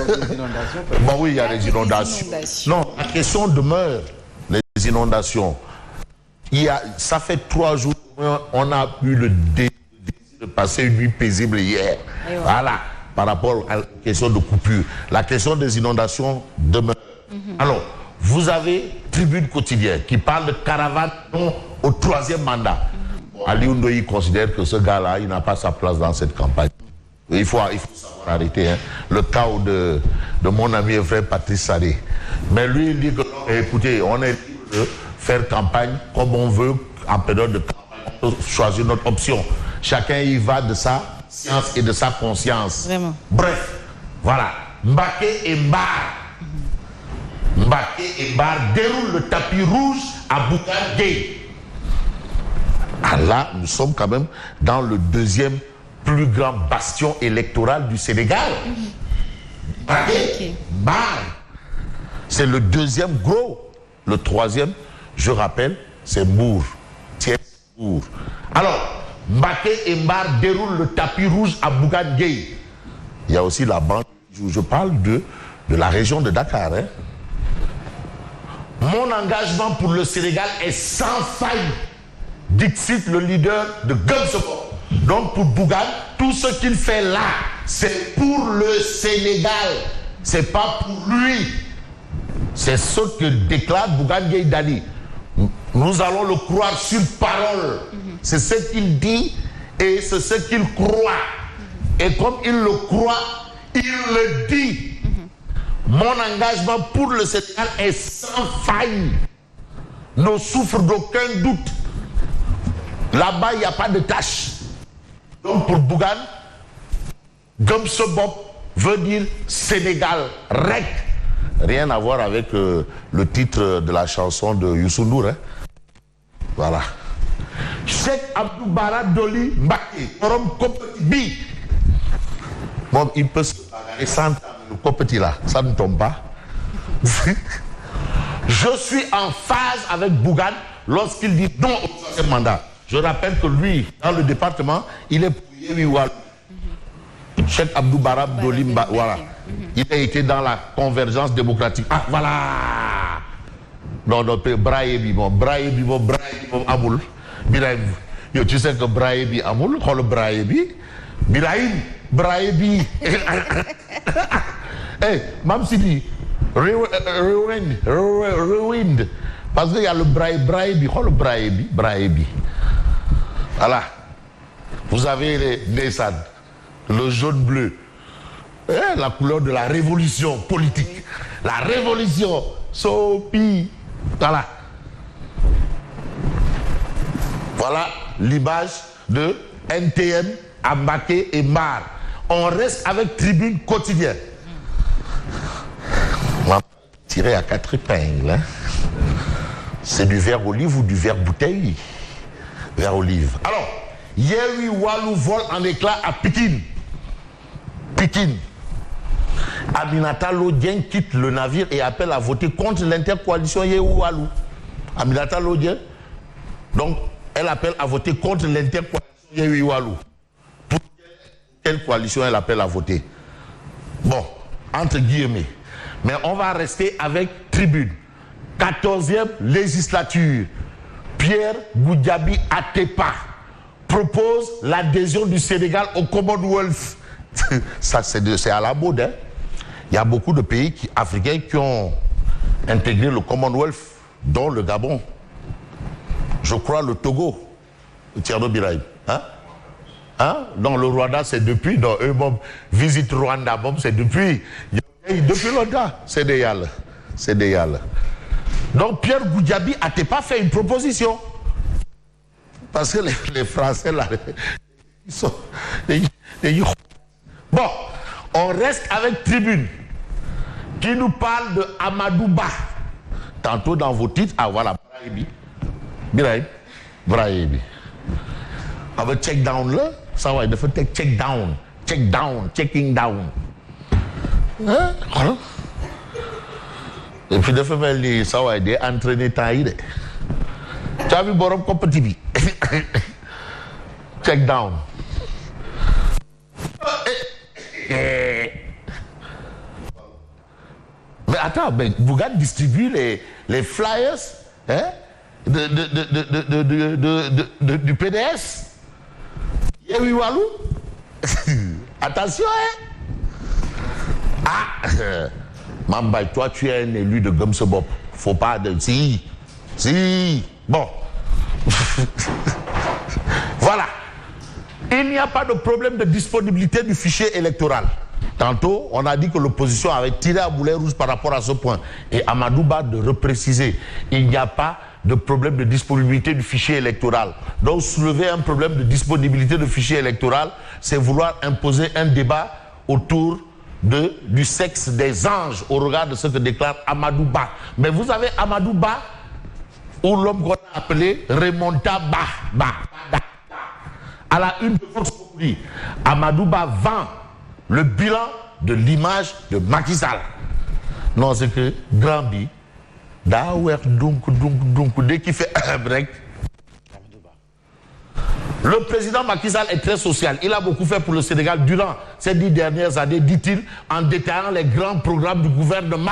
des inondations. Bon, oui, il y a les inondations. Non, la question demeure, les inondations. Ça fait 3 jours qu'on a eu le désir de passer une nuit paisible hier. Voilà, par rapport à la question de coupure. La question des inondations demeure. Alors, vous avez Tribune Quotidienne qui parle de caravane au 3e mandat. Ali Oundoyi considère que ce gars-là, il n'a pas sa place dans cette campagne. Il faut savoir arrêter le chaos de mon ami et frère Patrice Sarré. Mais lui, il dit que, écoutez, on est libre de faire campagne comme on veut en période de campagne. On peut choisir notre option. Chacun y va de sa science et de sa conscience. Vraiment. Bref, voilà. Mbaké et Mbar. Mbaké et Mbar déroulent le tapis rouge à Bougane Gueye. Ah là, nous sommes quand même dans le 2e plus grand bastion électoral du Sénégal. Mbaké, Mbar. C'est le 2e gros. Le 3e, je rappelle, c'est Mbour. Mbour. Alors, Mbaké et Mbar déroulent le tapis rouge à Bougane Gueye. Il y a aussi la banque. Je parle de la région de Dakar. Mon engagement pour le Sénégal est sans faille. Dixit le leader de Gumsoko. Donc pour Bougane, tout ce qu'il fait là, c'est pour le Sénégal. C'est pas pour lui. C'est ce que déclare Bougane Gueye Dany. Nous allons le croire sur parole. C'est ce qu'il dit et c'est ce qu'il croit. Et comme il le croit, il le dit. Mon engagement pour le Sénégal est sans faille. Ne souffre d'aucun doute. Là-bas, il n'y a pas de tâche. Donc pour Bougane, Gumsebop veut dire Sénégal, REC. Rien à voir avec le titre de la chanson de Youssou N'Dour. Voilà. Cheikh Abdou Bara Dolly Mbacké, Korom Kopeti Bi. Bon, il peut se bagarrer sans le Kopeti là, ça ne tombe pas. Je suis en phase avec Bougane lorsqu'il dit non au 3e mandat. Je rappelle que lui, dans le département, il est pour Yewwi Wallu. Cheikh Abdou Bara Dolly Mbacké, voilà. Il a été dans la convergence démocratique. Ah, voilà. Non, non, Brayebi, Amoul. Birahim, tu sais que Brayebi Amoul, le Brayebi. Birahim, Brayebi. Eh, Mam Sidi, rewind. Parce qu'il y a le Brayebi, le Brayebi. Voilà. Vous avez les Nessan, le jaune-bleu. La couleur de la révolution politique. La révolution. Sopi. Voilà. Voilà l'image de NTM, Mbacké et Mbar. On reste avec Tribune Quotidienne. On va tirer à 4 épingles. C'est du verre olive ou du verre bouteille? Verre olive. Alors, Yewwi Wallu vole en éclats à Pikine. Pikine. Aminata Lodien quitte le navire et appelle à voter contre l'intercoalition Yewwi Wallu. Aminata Lodien, donc, elle appelle à voter contre l'intercoalition Yewwi Wallu. Pour quelle coalition elle appelle à voter? Bon, entre guillemets. Mais on va rester avec Tribune. 14e législature. Pierre Goudiaby Atepa propose l'adhésion du Sénégal au Commonwealth. Ça, c'est à la mode. Il y a beaucoup de pays africains qui ont intégré le Commonwealth, dont le Gabon. Je crois le Togo, Thierno Birahim. Dans le Rwanda, c'est depuis. Dans eux, visite Rwanda, c'est depuis. Depuis longtemps, c'est des yals. C'est des yals. Donc Pierre Goudiaby Atepa fait une proposition. Parce que les Français, là, ils sont... Bon, on reste avec Tribune, qui nous parle de Amadou Ba. Tantôt dans vos titres, ah voilà, Birahim, Brayebi. Avec check down là, ça va, il faut check down, checking down. Hein? Voilà. Et puis de faire ça va aider à entraîner taille. Tu as vu Borom Kopeti? Check down. Mais attends, mais Bougane distribue les flyers hein, du PDS. Yehui Walou. Attention, hein. Ah, Mambay, toi, tu es un élu de Gomsebop. Faut pas de... Si. Bon. Voilà. Il n'y a pas de problème de disponibilité du fichier électoral. Tantôt, on a dit que l'opposition avait tiré à boulet rouge par rapport à ce point. Et Amadou Ba de repréciser, il n'y a pas de problème de disponibilité du fichier électoral. Donc, soulever un problème de disponibilité du fichier électoral, c'est vouloir imposer un débat autour du sexe des anges au regard de ce que déclare Amadou Ba. Mais vous avez Amadou Ba, ou l'homme qu'on a appelé Remonta Ba. À la une de Vox Populi, Amadou Ba vend le bilan de l'image de Macky Sall. Non, c'est que Grand Bi, dès qu'il fait un break, le président Macky Sall est très social. Il a beaucoup fait pour le Sénégal durant ces 10 dernières années, dit-il, en détaillant les grands programmes du gouvernement.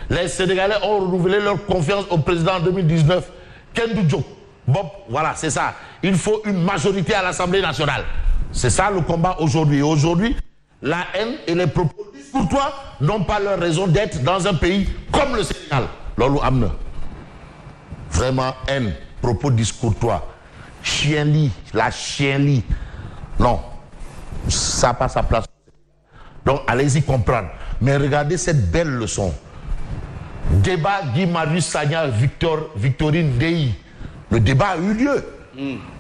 Les Sénégalais ont renouvelé leur confiance au président en 2019. Kendou Diop. Bon, voilà, c'est ça. Il faut une majorité à l'Assemblée nationale. C'est ça le combat aujourd'hui. Et aujourd'hui, la haine et les propos discourtois n'ont pas leur raison d'être dans un pays comme le Sénégal. Lolo Amne. Vraiment haine, propos discourtois. Chien-lit, la chien-lit. Non, ça n'a pas sa place. Donc allez-y comprendre. Mais regardez cette belle leçon. Débat Guy Marius Sagna, Victorine Dei. Le débat a eu lieu.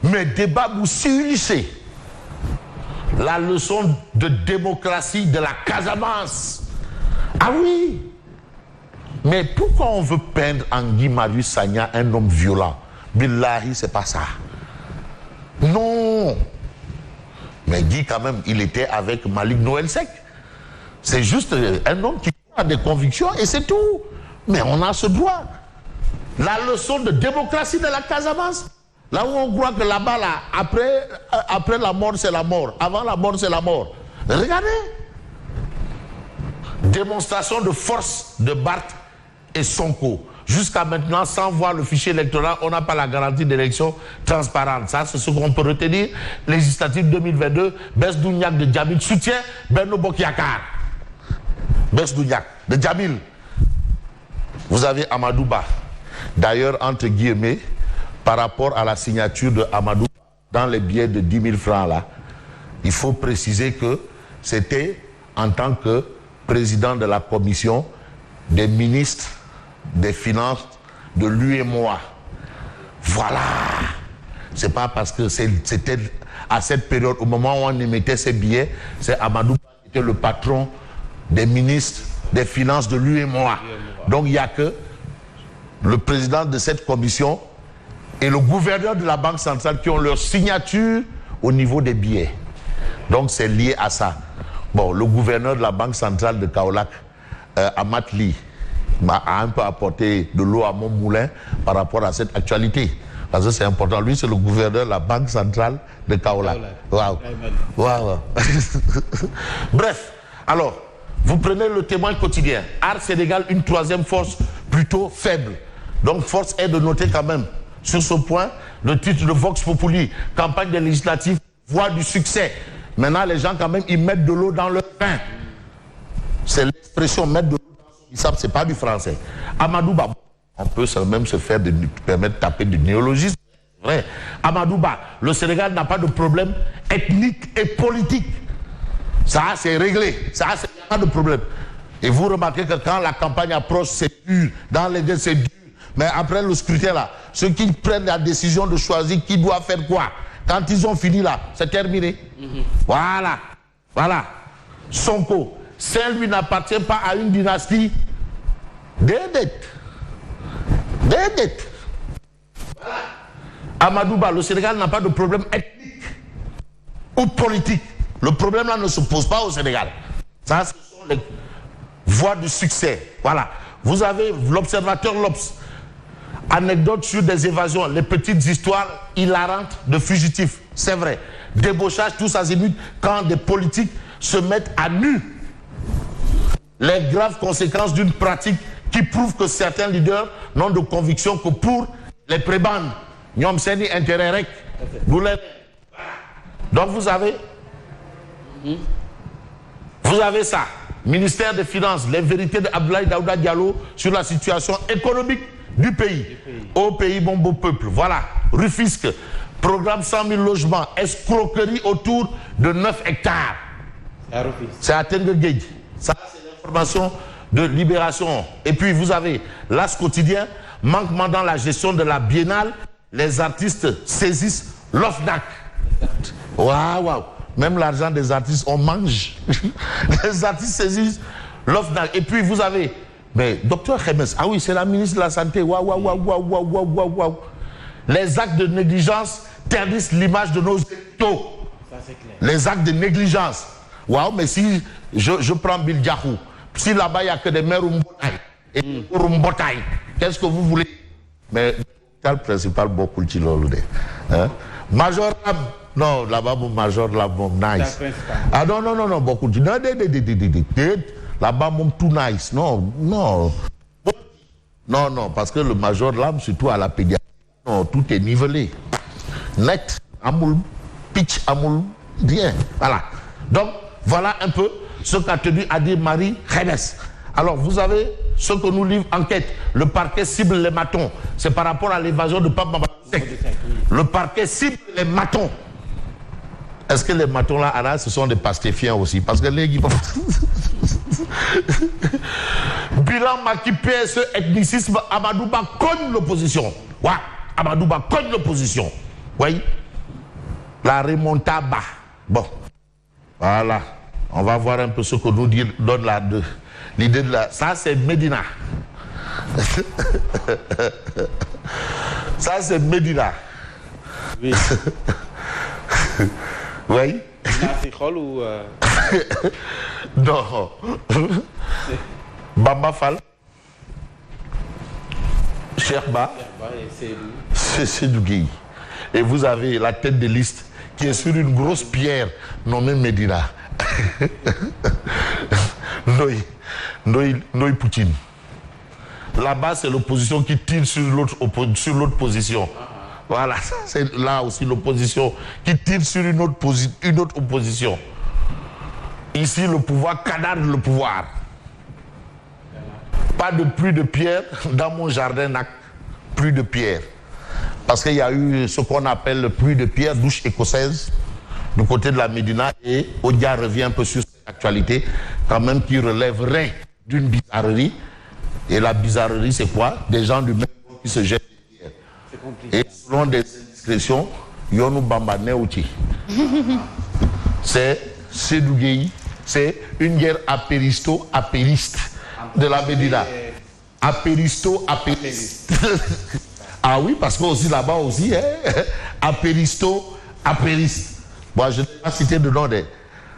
Mais débat Boussi-Ulissé. La leçon de démocratie de la Casamance. Ah oui. Mais pourquoi on veut peindre en Guy Marius Sagna un homme violent? Billahi, c'est pas ça. Non. Mais Guy, quand même, il était avec Malik Noël Sec. C'est juste un homme qui a des convictions et c'est tout. Mais on a ce droit. La leçon de démocratie de la Casamance. Là où on croit que là-bas, là, après la mort, c'est la mort. Avant la mort, c'est la mort. Regardez. Démonstration de force de Barth et Sonko. Jusqu'à maintenant, sans voir le fichier électoral, on n'a pas la garantie d'élection transparente. Ça, c'est ce qu'on peut retenir. Législative 2022, Bess Douniak de Djamil soutient Benno Bokyakar. Bess Douniak de Djamil. Vous avez Amadou Ba. D'ailleurs, entre guillemets, par rapport à la signature de Amadou Ba, dans les billets de 10 000 francs là, il faut préciser que c'était en tant que président de la commission des ministres des finances de l'UEMOA. Voilà. C'est pas parce que c'était à cette période, au moment où on émettait ces billets, c'est Amadou Ba qui était le patron des ministres des finances de l'UEMOA. Donc il n'y a que le président de cette commission et le gouverneur de la Banque centrale qui ont leur signature au niveau des billets. Donc c'est lié à ça. Bon, le gouverneur de la Banque centrale de Kaolack, Amat Ly, m'a un peu apporté de l'eau à mon moulin par rapport à cette actualité. Parce que c'est important. Lui, c'est le gouverneur de la Banque centrale de Kaolack. Waouh. Waouh. Bref, alors, vous prenez le Témoin quotidien. Art Sénégal, une troisième force plutôt faible. Donc, force est de noter quand même, sur ce point, le titre de Vox Populi, campagne des législatives, voie du succès. Maintenant, les gens, quand même, ils mettent de l'eau dans leur pain. C'est l'expression mettre de l'eau dans son bissap, c'est pas du français. Amadou Ba, on peut même se faire permettre de taper du néologisme. Vrai. Amadou Ba, le Sénégal n'a pas de problème ethnique et politique. Ça, c'est réglé. Ça, c'est pas de problème. Et vous remarquez que quand la campagne approche, c'est dur. Dans les deux, c'est dur. Mais après le scrutin, là, ceux qui prennent la décision de choisir qui doit faire quoi, quand ils ont fini là, c'est terminé. Voilà. Voilà. Sonko, Saint-Louis n'appartient pas à une dynastie des dettes. Des dettes. Voilà. Amadou Ba, le Sénégal n'a pas de problème ethnique ou politique. Le problème là ne se pose pas au Sénégal. Ça, ce sont les voies du succès. Voilà. Vous avez l'observateur Lopes. Anecdote sur des évasions, les petites histoires hilarantes de fugitifs. C'est vrai. Débauchage tous azimuts quand des politiques se mettent à nu. les graves conséquences d'une pratique qui prouve que certains leaders n'ont de conviction que pour les prébandes. Nyom Seni intérêt rek. Donc vous avez ça. Ministère des Finances, les vérités d'Abdoulaye Daouda Diallo sur la situation économique du pays. Au pays, bon beau peuple. Voilà. Rufisque, programme 100 000 logements, escroquerie autour de 9 hectares. C'est à Tengue-Guedj. Ça, c'est l'information de Libération. Et puis, vous avez l'As quotidien, manquement dans la gestion de la biennale, les artistes saisissent l'OFNAC. Waouh! Même l'argent des artistes, on mange. Les artistes saisissent l'OFNAC. Et puis, vous avez, mais docteur Khemes, ah oui, c'est la ministre de la Santé. Waouh. Les actes de négligence ternissent l'image de nos hôpitaux. Les actes de négligence. Waouh, mais si je prends Bill Diakhou, si là-bas il n'y a que des maires Rumbotaï, qu'est-ce que vous voulez? Mais le principal, beaucoup de hein? Major Lab, non, là-bas, mon Major Lab, mon nice. Ah non, beaucoup de là-bas, mon tout nice. Non, parce que le Major Lab, surtout à la pédiatrie, non, tout est nivelé. Net, amoul, pitch, amoul, bien. Voilà. Donc, voilà un peu ce qu'a tenu à dire Marie Khemes. Alors, vous avez ce que nous livre enquête. Le parquet cible les matons. C'est par rapport à l'évasion de Pape Mamadou Seck. Le parquet cible les matons. Est-ce que les matons là, Anna, ce sont des pastéfiens aussi? Parce que les bilan Macky PSE ethnicisme, Amadouba cogne l'opposition. Ouais, Amadouba cogne l'opposition. Oui. La remontada. Bon. Voilà. On va voir un peu ce que nous donne l'idée de la... Ça, c'est Médina. Ça, c'est Médina. Oui. Oui. Ou non. Bamba Fall. Sherba. C'est Seydou Gueye. Et vous avez la tête de liste qui est sur une grosse pierre nommée Médina. Noï Poutine. Là-bas, c'est l'opposition qui tire sur l'autre position. Voilà, c'est là aussi l'opposition qui tire sur une autre opposition. Ici, le pouvoir canarde le pouvoir. Pas de pluie de pierre dans mon jardin, pluie de pierre. Parce qu'il y a eu ce qu'on appelle le pluie de pierre, douche écossaise, du côté de la Médina, et Odia revient un peu sur cette actualité, quand même qui relèverait d'une bizarrerie. Et la bizarrerie, c'est quoi? Des gens du même monde qui se jettent des pierres. Et selon des indiscrétions, Yonou Bamba Neouti. C'est Seydou Gueye, c'est une guerre apéristo-apériste de la Médina. Apéristo-apériste. Ah oui, parce que aussi là-bas aussi, hein, apéristo-apériste. Moi, je ne vais pas citer de nom de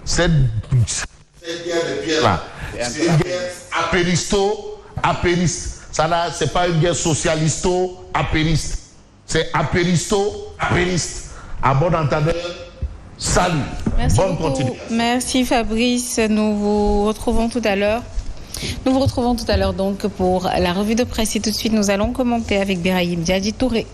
cette guerre de pierre là. C'est une guerre apéristo-apériste. Ça là, c'est pas une guerre socialisto-apériste. C'est apéristo-apériste. À bon entendeur, salut. Merci Bonne beaucoup. continuation. Merci Fabrice. Nous vous retrouvons tout à l'heure. Donc pour la revue de presse et tout de suite nous allons commenter avec Birahim Diadji Touré.